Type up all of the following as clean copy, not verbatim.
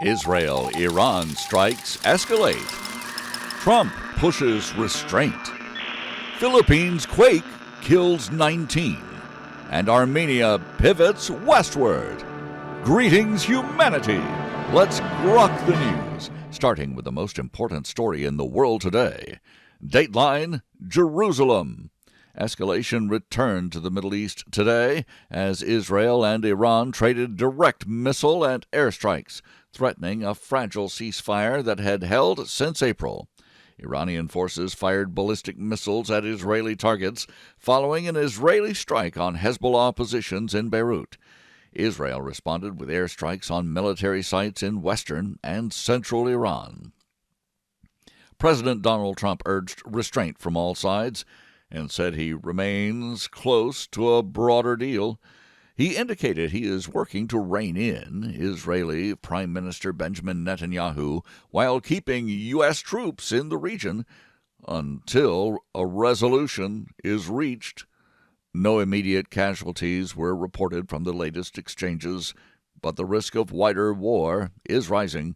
Israel-Iran strikes escalate. Trump pushes restraint. Philippines quake kills 19. And Armenia pivots westward. Greetings, humanity. Let's grok the news, starting with the most important story in the world today. Dateline, Jerusalem. Escalation returned to the Middle East today as Israel and Iran traded direct missile and airstrikes, threatening a fragile ceasefire that had held since April. Iranian forces fired ballistic missiles at Israeli targets following an Israeli strike on Hezbollah positions in Beirut. Israel responded with airstrikes on military sites in western and central Iran. President Donald Trump urged restraint from all sides and said he remains close to a broader deal. He indicated he is working to rein in Israeli Prime Minister Benjamin Netanyahu while keeping U.S. troops in the region until a resolution is reached. No immediate casualties were reported from the latest exchanges, but the risk of wider war is rising.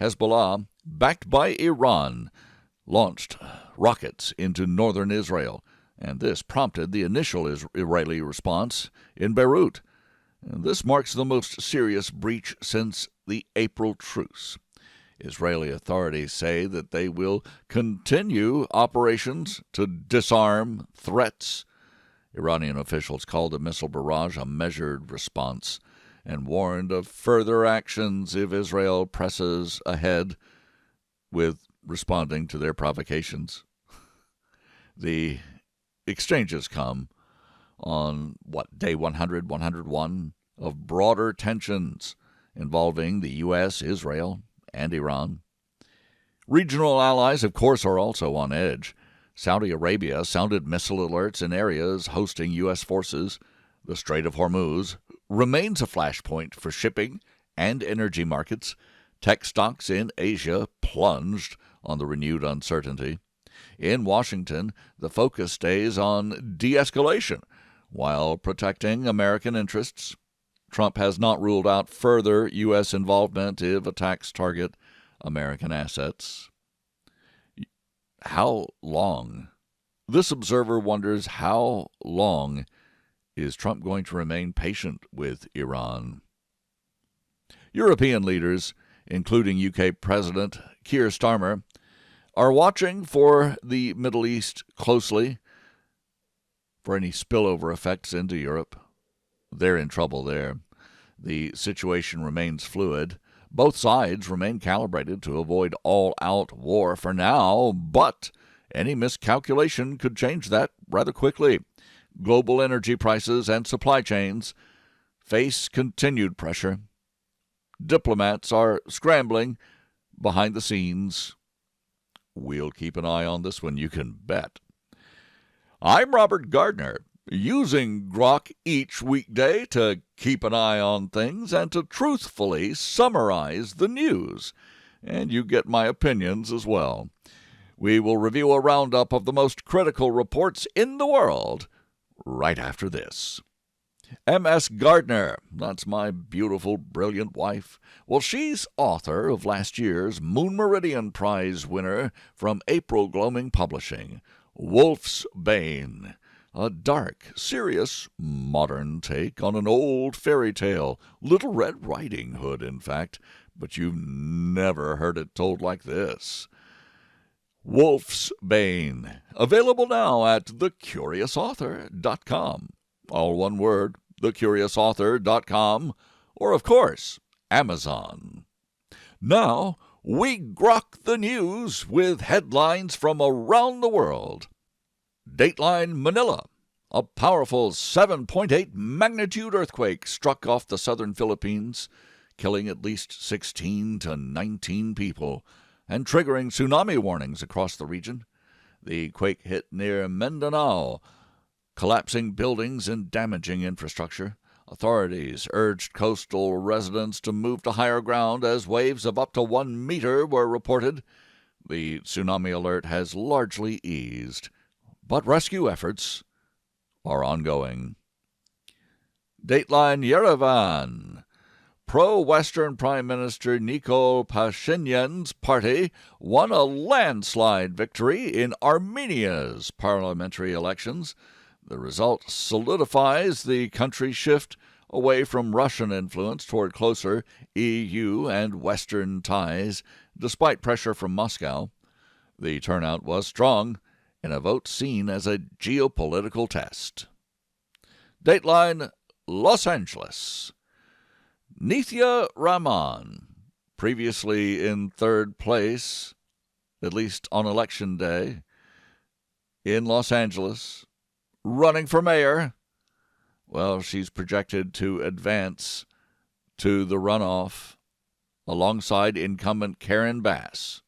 Hezbollah, backed by Iran, launched rockets into northern Israel, and this prompted the initial Israeli response in Beirut. And this marks the most serious breach since the April truce. Israeli authorities say that they will continue operations to disarm threats. Iranian officials called the missile barrage a measured response and warned of further actions if Israel presses ahead with responding to their provocations. The exchanges come on, day 100, 101 of broader tensions involving the U.S., Israel, and Iran. Regional allies, of course, are also on edge. Saudi Arabia sounded missile alerts in areas hosting U.S. forces. The Strait of Hormuz remains a flashpoint for shipping and energy markets. Tech stocks in Asia plunged on the renewed uncertainty. In Washington, the focus stays on de-escalation while protecting American interests. Trump has not ruled out further U.S. involvement if attacks target American assets. How long? This observer wonders how long is Trump going to remain patient with Iran? European leaders, including UK President Keir Starmer, are watching for the Middle East closely for any spillover effects into Europe. They're in trouble there. The situation remains fluid. Both sides remain calibrated to avoid all-out war for now, but any miscalculation could change that rather quickly. Global energy prices and supply chains face continued pressure. Diplomats are scrambling behind the scenes. We'll keep an eye on this one, you can bet. I'm Robert Gardner, using Grok each weekday to keep an eye on things and to truthfully summarize the news. And you get my opinions as well. We will review a roundup of the most critical reports in the world right after this. M.S. Gardner, that's my beautiful, brilliant wife. Well, she's author of last year's Moon Meridian Prize winner from April Gloaming Publishing, Wolf's Bane, a dark, serious, modern take on an old fairy tale, Little Red Riding Hood, in fact, but you've never heard it told like this. Wolf's Bane, available now at thecuriousauthor.com. All one word, thecuriousauthor.com, or, of course, Amazon. Now, we grok the news with headlines from around the world. Dateline Manila. A powerful 7.8 magnitude earthquake struck off the southern Philippines, killing at least 16 to 19 people and triggering tsunami warnings across the region. The quake hit near Mindanao, collapsing buildings and damaging infrastructure. Authorities urged coastal residents to move to higher ground as waves of up to 1 meter were reported. The tsunami alert has largely eased, but rescue efforts are ongoing. Dateline Yerevan. pro-Western Prime Minister Nikol Pashinyan's party won a landslide victory in Armenia's parliamentary elections. The result solidifies the country's shift away from Russian influence toward closer EU and Western ties, despite pressure from Moscow. The turnout was strong in a vote seen as a geopolitical test. Dateline, Los Angeles. Nithya Rahman, previously in third place, at least on Election Day, in Los Angeles, running for mayor. Well, she's projected to advance to the runoff alongside incumbent Karen Bass.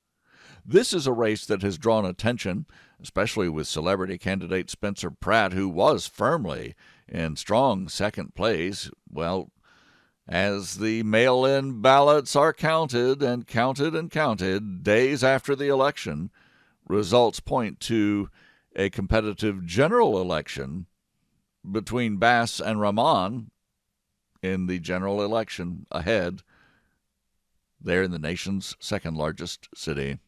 This is a race that has drawn attention, especially with celebrity candidate Spencer Pratt, who was firmly in strong second place. Well, as the mail-in ballots are counted and counted and counted days after the election, results point to a competitive general election between Bass and Rahman in the general election ahead, there in the nation's second-largest city.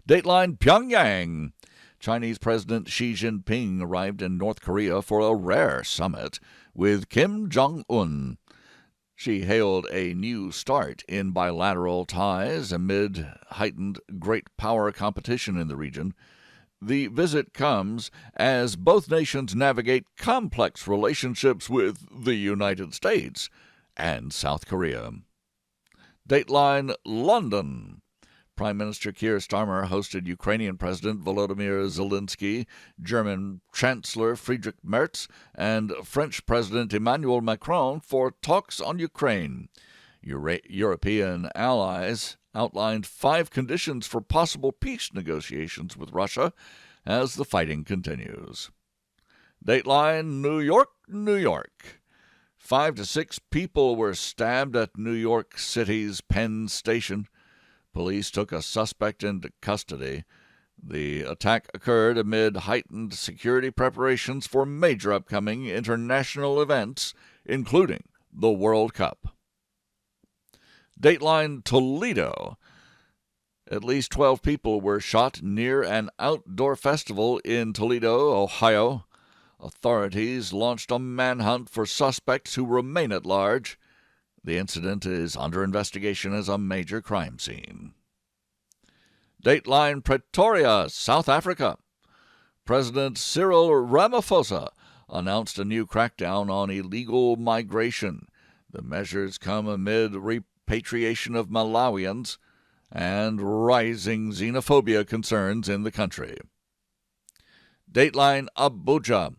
Dateline, Pyongyang. Chinese President Xi Jinping arrived in North Korea for a rare summit with Kim Jong-un. She hailed a new start in bilateral ties amid heightened great power competition in the region. The visit comes as both nations navigate complex relationships with the United States and South Korea. Dateline, London. Prime Minister Keir Starmer hosted Ukrainian President Volodymyr Zelensky, German Chancellor Friedrich Merz, and French President Emmanuel Macron for talks on Ukraine. European allies outlined 5 conditions for possible peace negotiations with Russia as the fighting continues. Dateline, New York, New York. 5 to 6 people were stabbed at New York City's Penn Station. Police took a suspect into custody. The attack occurred amid heightened security preparations for major upcoming international events, including the World Cup. Dateline, Toledo. At least 12 people were shot near an outdoor festival in Toledo, Ohio. Authorities launched a manhunt for suspects who remain at large. The incident is under investigation as a major crime scene. Dateline, Pretoria, South Africa. President Cyril Ramaphosa announced a new crackdown on illegal migration. The measures come amid repatriation of Malawians and rising xenophobia concerns in the country. Dateline, Abuja.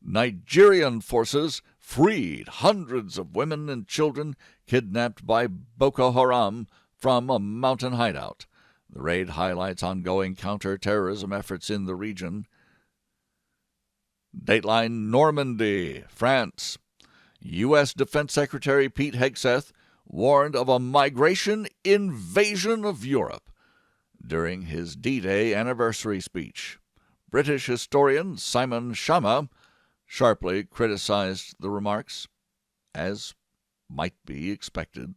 Nigerian forces freed hundreds of women and children kidnapped by Boko Haram from a mountain hideout. The raid highlights ongoing counter-terrorism efforts in the region. Dateline, Normandy, France. U.S. Defense Secretary Pete Hegseth warned of a migration invasion of Europe during his D-Day anniversary speech. British historian Simon Schama sharply criticized the remarks, as might be expected.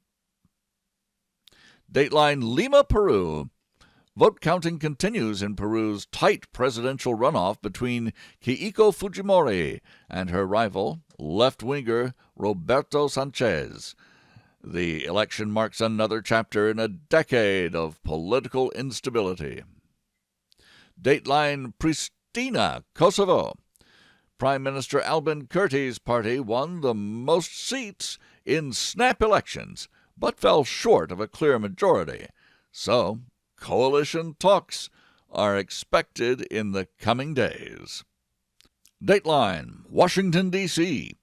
Dateline, Lima, Peru. Vote counting continues in Peru's tight presidential runoff between Keiko Fujimori and her rival, left-winger Roberto Sanchez. The election marks another chapter in a decade of political instability. Dateline, Pristina, Kosovo. Prime Minister Albin Kurti's party won the most seats in snap elections, but fell short of a clear majority. So, coalition talks are expected in the coming days. Dateline, Washington, D.C.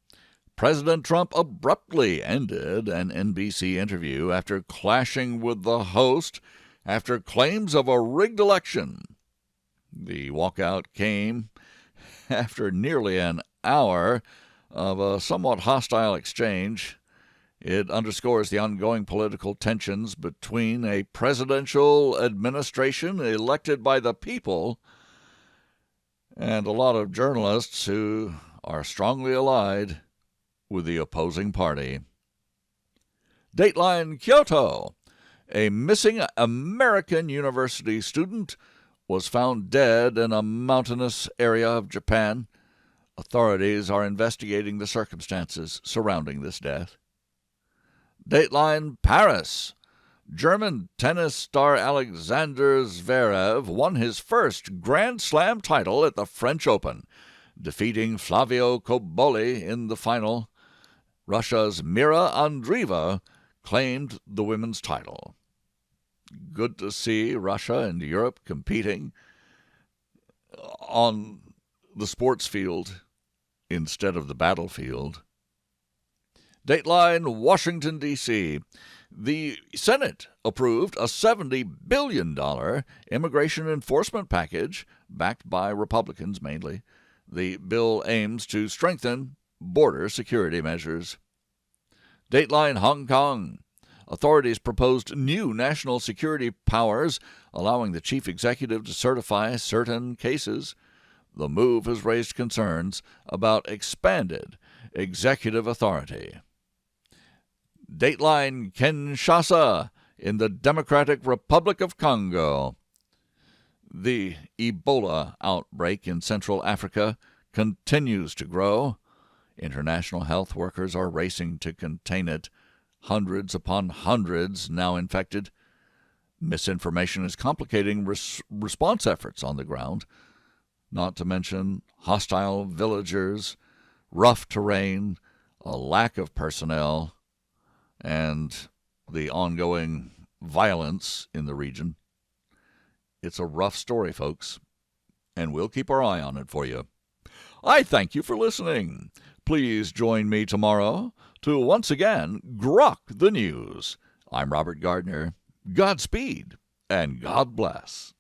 President Trump abruptly ended an NBC interview after clashing with the host after claims of a rigged election. The walkout came after nearly an hour of a somewhat hostile exchange. It underscores the ongoing political tensions between a presidential administration elected by the people and a lot of journalists who are strongly allied with the opposing party. Dateline Kyoto. A missing American university student was found dead in a mountainous area of Japan. Authorities are investigating the circumstances surrounding this death. Dateline Paris. German tennis star Alexander Zverev won his first Grand Slam title at the French Open, defeating Flavio Cobolli in the final. Russia's Mira Andreeva claimed the women's title. Good to see Russia and Europe competing on the sports field instead of the battlefield. Dateline Washington, D.C. The Senate approved a $70 billion immigration enforcement package, backed by Republicans mainly. The bill aims to strengthen border security measures. Dateline Hong Kong. Authorities proposed new national security powers, allowing the chief executive to certify certain cases. The move has raised concerns about expanded executive authority. Dateline Kinshasa in the Democratic Republic of Congo. The Ebola outbreak in Central Africa continues to grow. International health workers are racing to contain it. Hundreds upon hundreds now infected. Misinformation is complicating response efforts on the ground, not to mention hostile villagers, rough terrain, a lack of personnel, and the ongoing violence in the region. It's a rough story, folks, and we'll keep our eye on it for you. I thank you for listening. Please join me tomorrow to once again grok the news. I'm Robert Gardner. Godspeed and God bless.